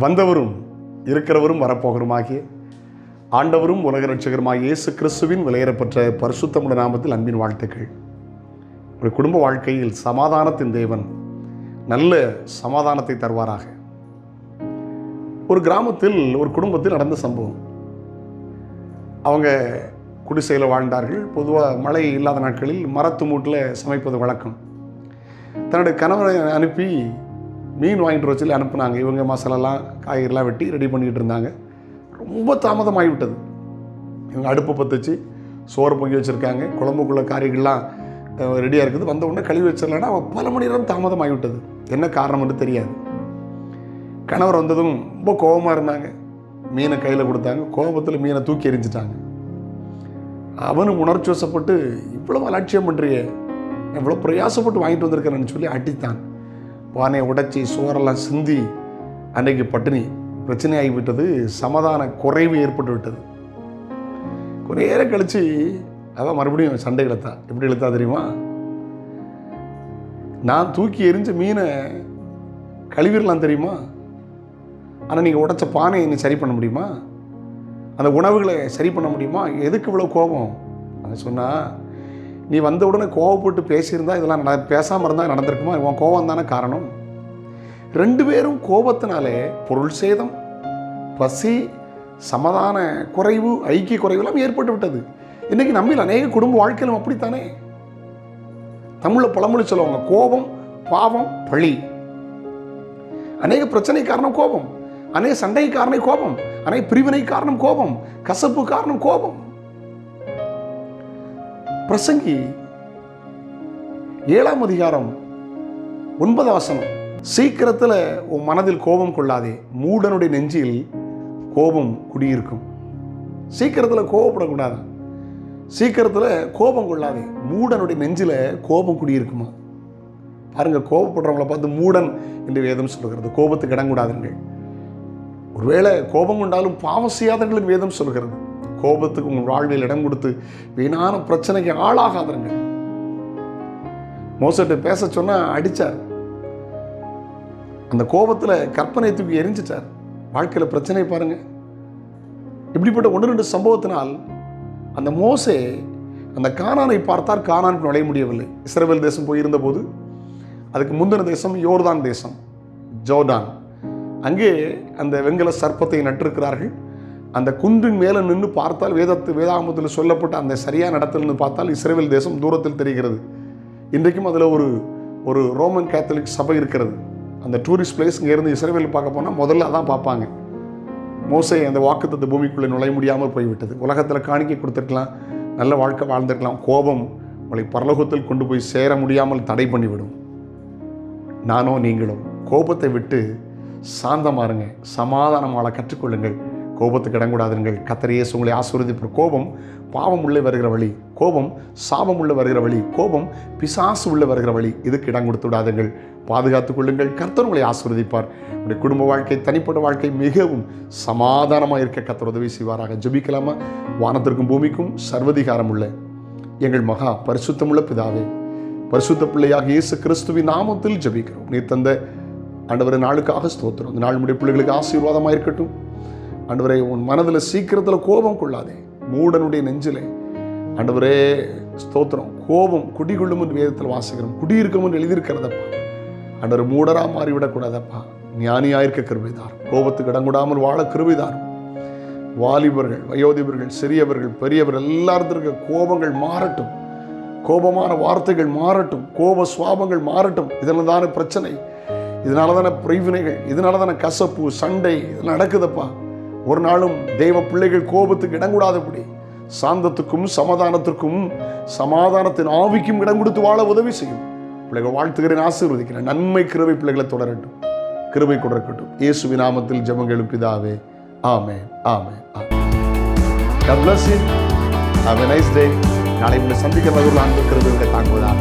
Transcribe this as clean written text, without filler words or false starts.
வந்தவரும் இருக்கிறவரும் வரப்போகிறோமாகிய ஆண்டவரும் உலக ரட்சகருமாகிய இயேசு கிறிஸ்துவின் விலையேறப்பெற்ற பரிசுத்தமுள்ள நாமத்தில் அன்பின் வாழ்த்துக்கள். ஒரு குடும்ப வாழ்க்கையில் சமாதானத்தின் தேவன் நல்ல சமாதானத்தை தருவாராக. ஒரு கிராமத்தில் ஒரு குடும்பத்தில் நடந்த சம்பவம். அவங்க குடிசையில் வாழ்ந்தார்கள். பொதுவாக மழை இல்லாத நாட்களில் மரத்து மூட்டில் சமைப்பது வழக்கம். தன்னுடைய கணவரை அனுப்பி மீன் வாங்கிட்டு வர சொல்லி அனுப்புனாங்க. இவங்க மசாலாலாம் காய்கறிலாம் வெட்டி ரெடி பண்ணிக்கிட்டு இருந்தாங்க. ரொம்ப தாமதமாகிவிட்டது. இவங்க அடுப்பு பற்ற வச்சு சோறு பொங்கி வச்சுருக்காங்க. குழம்புக்குள்ள காய்கறிலாம் ரெடியாக இருக்குது. வந்த உடனே கழுவி வச்சிடலன்னா பல மணி நேரம் தாமதமாகிவிட்டது. என்ன காரணம்னு தெரியாது. கணவர் வந்ததும் ரொம்ப கோபமாக இருந்தாங்க. மீனை கையில் கொடுத்தாங்க. கோபத்தில் மீனை தூக்கி எறிஞ்சிட்டாங்க. அவனும் உணர்ச்சி வசப்பட்டு, இவ்வளோ அலட்சியம் பண்ணுறியே, இவ்வளோ பிரயாசப்பட்டு வாங்கிட்டு வந்திருக்கிறேன்னு சொல்லி அடித்தான். பானையை உடைச்சி சோரெல்லாம் சிந்தி அன்றைக்கு பட்டினி பிரச்சனையாகி விட்டது. சமாதான குறைவு ஏற்பட்டு விட்டது. கொஞ்ச நேரம் கழித்து அதான் மறுபடியும் சண்டை இழுத்தா. எப்படி இழுத்தா தெரியுமா? நான் தூக்கி எரிஞ்ச மீனை கழுவிடலாம் தெரியுமா, ஆனால் நீங்கள் உடைச்ச பானையை நீ சரி பண்ண முடியுமா? அந்த உணவுகளை சரி பண்ண முடியுமா? எதுக்கு இவ்வளோ கோபம்? அவன் சொன்னால், நீ வந்த உடனே கோவப்பட்டு பேசியிருந்தா இதெல்லாம் பேசாமல் இருந்தால் நடந்திருக்குமா? உன் கோபம் தானே காரணம். ரெண்டு பேரும் கோபத்தினாலே பொருள் சேதம், பசி, சமாதான குறைவு, ஐக்கிய குறைவுலாம் ஏற்பட்டு விட்டது. இன்றைக்கி நம்மில் அநேக குடும்ப வாழ்க்கையிலும் அப்படித்தானே. தமிழில் பழமொழி சொல்லுவாங்க, கோபம் பாவம் பழி. அநேக பிரச்சனை காரணம் கோபம், அநேக சண்டை காரணம் கோபம், அநேக பிரிவினை காரணம் கோபம், கசப்பு காரணம் கோபம். பிரசங்கி 7ஆம் அதிகாரம் 9 வசனம், சீக்கிரத்தில் உன் மனதில் கோபம் கொள்ளாதே, மூடனுடைய நெஞ்சில் கோபம் குடியிருக்கும். சீக்கிரத்தில் கோபப்படக்கூடாது. சீக்கிரத்தில் கோபம் கொள்ளாதே, மூடனுடைய நெஞ்சில் கோபம் குடியிருக்குமா? பாருங்க, கோபப்படுறவங்களை பார்த்து மூடன் என்று வேதம் சொல்லுகிறது. கோபத்துக்கு இடம் கூடாதுங்கள். ஒருவேளை கோபம் கொண்டாலும் பாவம் செய்யாதவர்களுக்கு வேதம் சொல்கிறது. கோபத்துக்கு உங்கள் வாழ்வில் இடம் கொடுத்து வீணான பிரச்சனைக்கு ஆளாகாதங்க. மோசத்தை பேச சொன்னா அடிச்சார். அந்த கோபத்தில் கற்பனை தூக்கி எரிஞ்சிட்டார். வாழ்க்கையில் பிரச்சனை பாருங்க. இப்படிப்பட்ட 1-2 சம்பவத்தினால் அந்த மோசே அந்த கானானை பார்த்தார். கானானுக்கு நுழைய முடியவில்லை. இஸ்ரவேல் தேசம் போயிருந்த போது அதுக்கு முந்தின தேசம் யோர்தான் தேசம், ஜோர்டான். அங்கே அந்த வெண்கல சர்ப்பத்தை நட்டிருக்கிறார்கள். அந்த குன்றின் மேலே நின்று பார்த்தால் வேதாகமத்தில் சொல்லப்பட்ட அந்த சரியான இடத்துல நின்று பார்த்தால் இஸ்ரவேல் தேசம் தூரத்தில் தெரிகிறது. இன்றைக்கும் அதில் ஒரு ரோமன் கேத்தலிக் சபை இருக்கிறது. அந்த டூரிஸ்ட் பிளேஸ் இங்கேருந்து இஸ்ரவேல் பார்க்க போனால் முதல்ல அதான் பார்ப்பாங்க. மோசே அந்த வாக்குத்தத்த பூமிக்குள்ளே நுழைய முடியாமல் போய்விட்டது. உலகத்தில் காணிக்கை கொடுத்துருக்கலாம், நல்ல வாழ்க்கை வாழ்ந்திருக்கலாம். கோபம் உங்களை பரலோகத்தில் கொண்டு போய் சேர முடியாமல் தடை பண்ணிவிடும். நானோ நீங்களும் கோபத்தை விட்டு சாந்தமாருங்க, சமாதானம் வாழ கற்றுக்கொள்ளுங்கள். கோபத்துக்கு இடங்கூடாதுங்கள். கர்த்தர் இயேசு உங்களை ஆசீர்வதிப்பார். கோபம் பாவம் உள்ளே வருகிற வழி, கோபம் சாபம் உள்ள வருகிற வழி, கோபம் பிசாசு உள்ள வருகிற வழி. இதுக்கு இடம் கொடுத்து விடாதுங்கள். பாதுகாத்துக் கொள்ளுங்கள். கர்த்தர் உங்களை ஆசீர்வதிப்பார். உங்களுடைய குடும்ப வாழ்க்கை, தனிப்பட்ட வாழ்க்கை மிகவும் சமாதானமாக இருக்க கர்த்தர் உதவி செய்வாராக. ஜெபிக்கலாமா? வானத்திற்கும் பூமிக்கும் சர்வதிகாரம் உள்ள எங்கள் மகா பரிசுத்தமுள்ள பிதாவே, பரிசுத்த பிள்ளையாக இயேசு கிறிஸ்துவின் நாமத்தில் ஜெபிக்கிறோம். நீ தந்த ஆண்டவரே நாளுக்காக ஸ்தோத்திரம். இந்த நாள் நம்முடைய பிள்ளைகளுக்கு ஆசீர்வாதமாக இருக்கட்டும். ஆண்டவரே, உன் மனதில் சீக்கிரத்தில் கோபம் கொள்ளாதே, மூடனுடைய நெஞ்சிலே ஆண்டவரே ஸ்தோத்திரம். கோபம் குடிகொள்ளும் என்று வேதத்தில் வாசிக்கிறோம். குடியிருக்கும் என்று எழுதியிருக்கிறதப்பா. ஆண்டவர் மூடரா மாறிவிடக்கூடாதப்பா. ஞானியாயிருக்க கிருபைதார். கோபத்துக்கு இடங்கூடாமல் வாழ கிருபைதார். வாலிபர்கள், வயோதிபர்கள், சிறியவர்கள், பெரியவர்கள் எல்லாருக்கும் கோபங்கள் மாறட்டும். கோபமான வார்த்தைகள் மாறட்டும். கோப சுவாபங்கள் மாறட்டும். இதனால தானே பிரச்சனை, இதனால தானே பிரிவினைகள், இதனால தானே கசப்பு, சண்டை இதெல்லாம் நடக்குதப்பா. ஒரு நாளும் தெய்வ பிள்ளைகள் கோபத்துக்கு இடங்கூடாதபடி சாந்தத்துக்கும் சமாதானத்திற்கும், சமாதானத்தின் ஆவிக்கும் இடம் கொடுத்து வாழ உதவி செய்யும். பிள்ளைகள் வாழ்த்துகிறேன், ஆசீர்வதிக்கிறேன். நன்மை கிருபை பிள்ளைகளை தொடரட்டும், கிருபை கொடுக்கட்டும். இயேசுவின் நாமத்தில் ஜெபங்களும் பிதாவே. ஆமென், ஆமென், ஆமென். God bless you. Have a nice day. நாளை உங்களை சந்திக்க மகிழ்வு, அன்பு கிருபை உங்களை தாங்குவதாக.